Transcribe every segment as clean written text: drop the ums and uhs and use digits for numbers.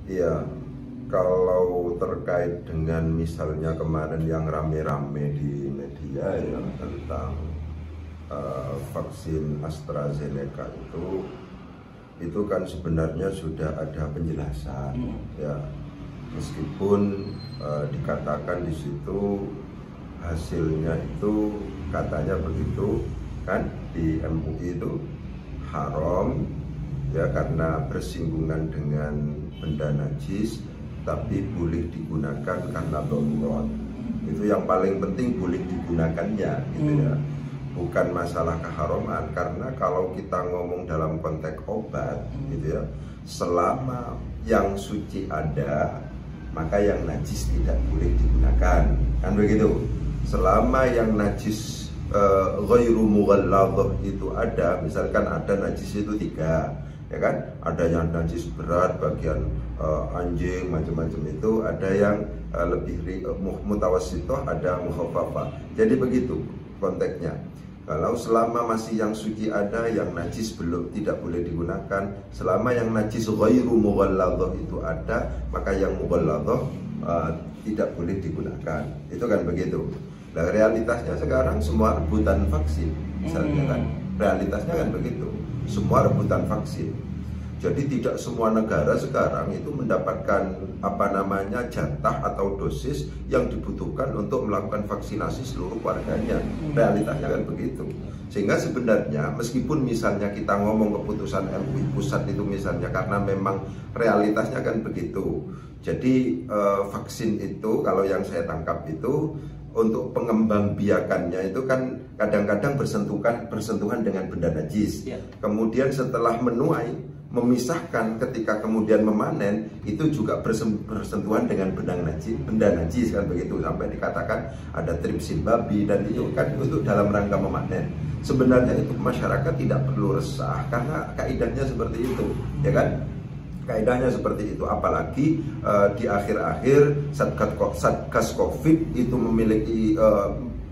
Iya, kalau terkait dengan misalnya kemarin yang rame-rame di media ya tentang vaksin AstraZeneca itu kan sebenarnya sudah ada penjelasan ya, meskipun dikatakan di situ hasilnya itu katanya begitu kan, di MUI itu haram ya karena bersinggungan dengan benda najis, tapi boleh digunakan karena darurat. Itu yang paling penting, boleh digunakannya gitu ya, bukan masalah keharaman. Karena kalau kita ngomong dalam konteks obat gitu ya, selama yang suci ada, maka yang najis tidak boleh digunakan, kan begitu. Selama yang najis ghairu mughalladhah itu ada, misalkan ada najis itu 3 ya kan, ada yang najis berat bagian anjing macam-macam itu, ada yang lebih mutawassithah, ada mukhaffafah. Jadi begitu konteksnya. Kalau selama masih yang suci ada, yang najis belum, tidak boleh digunakan. Selama yang najis ghairu mughalladhah itu ada, maka yang mughalladhah tidak boleh digunakan. Itu kan begitu. Nah, realitasnya sekarang semua rebutan vaksin, misalnya kan, realitasnya kan begitu, semua rebutan vaksin. Jadi tidak semua negara sekarang itu mendapatkan jatah atau dosis yang dibutuhkan untuk melakukan vaksinasi seluruh warganya. Realitasnya kan begitu. Sehingga sebenarnya meskipun misalnya kita ngomong keputusan MUI pusat itu misalnya, karena memang realitasnya kan begitu. Jadi vaksin itu kalau yang saya tangkap itu untuk pengembangbiakannya itu kan kadang-kadang bersentuhan dengan benda najis. Kemudian setelah menuai, memisahkan, ketika kemudian memanen itu juga bersentuhan dengan benda najis kan begitu, sampai dikatakan ada tripsin babi, dan itu kan untuk dalam rangka memanen. Sebenarnya itu masyarakat tidak perlu resah karena kaidahnya seperti itu, ya kan? Kaidahnya seperti itu, apalagi di akhir-akhir Satgas Covid itu memiliki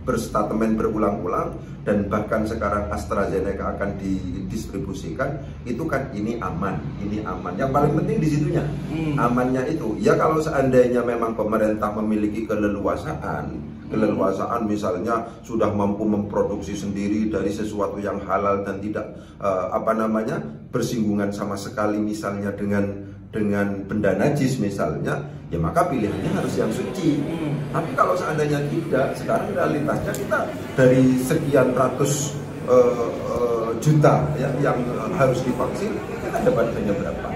berstatement berulang-ulang, dan bahkan sekarang AstraZeneca akan didistribusikan, itu kan ini aman, ini aman. Yang paling penting di situnya, amannya itu. Ya kalau seandainya memang pemerintah memiliki keleluasaan misalnya sudah mampu memproduksi sendiri dari sesuatu yang halal dan tidak bersinggungan sama sekali misalnya dengan benda najis misalnya, ya maka pilihannya harus yang suci. Tapi kalau seandainya tidak, sekarang realitasnya kita dari sekian ratus juta ya, yang harus divaksin, kita dapat hanya berapa,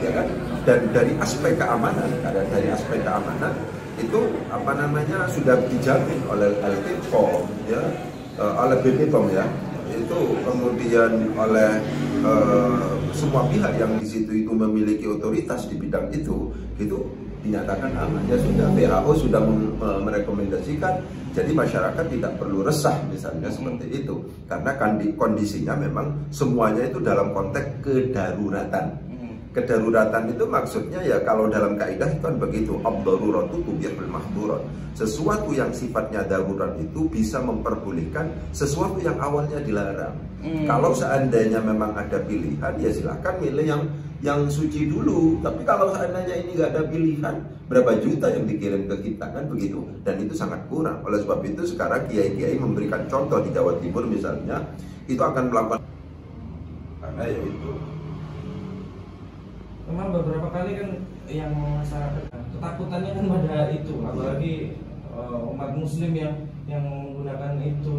ya kan? Dan dari aspek keamanan, itu sudah dijamin oleh LTPOM ya, oleh BPOM ya, itu kemudian oleh semua pihak yang di situ itu memiliki otoritas di bidang itu dinyatakan aman. Ya sudah, WHO sudah merekomendasikan, jadi masyarakat tidak perlu resah misalnya seperti itu, karena kondisinya memang semuanya itu dalam konteks kedaruratan. Kedaruratan itu maksudnya ya kalau dalam kaidah itu kan begitu, ad-daruratu tubihul mahdurat. Sesuatu yang sifatnya darurat itu bisa memperbolehkan sesuatu yang awalnya dilarang. Kalau seandainya memang ada pilihan, ya silakan milih yang suci dulu. Tapi kalau seandainya ini nggak ada pilihan, berapa juta yang dikirim ke kita kan begitu, dan itu sangat kurang. Oleh sebab itu sekarang kiai-kiai memberikan contoh di Jawa Timur misalnya, itu akan melakukan, karena ya itu memang beberapa kali kan yang masyarakat ketakutannya kan pada itu, apalagi umat muslim yang menggunakan itu.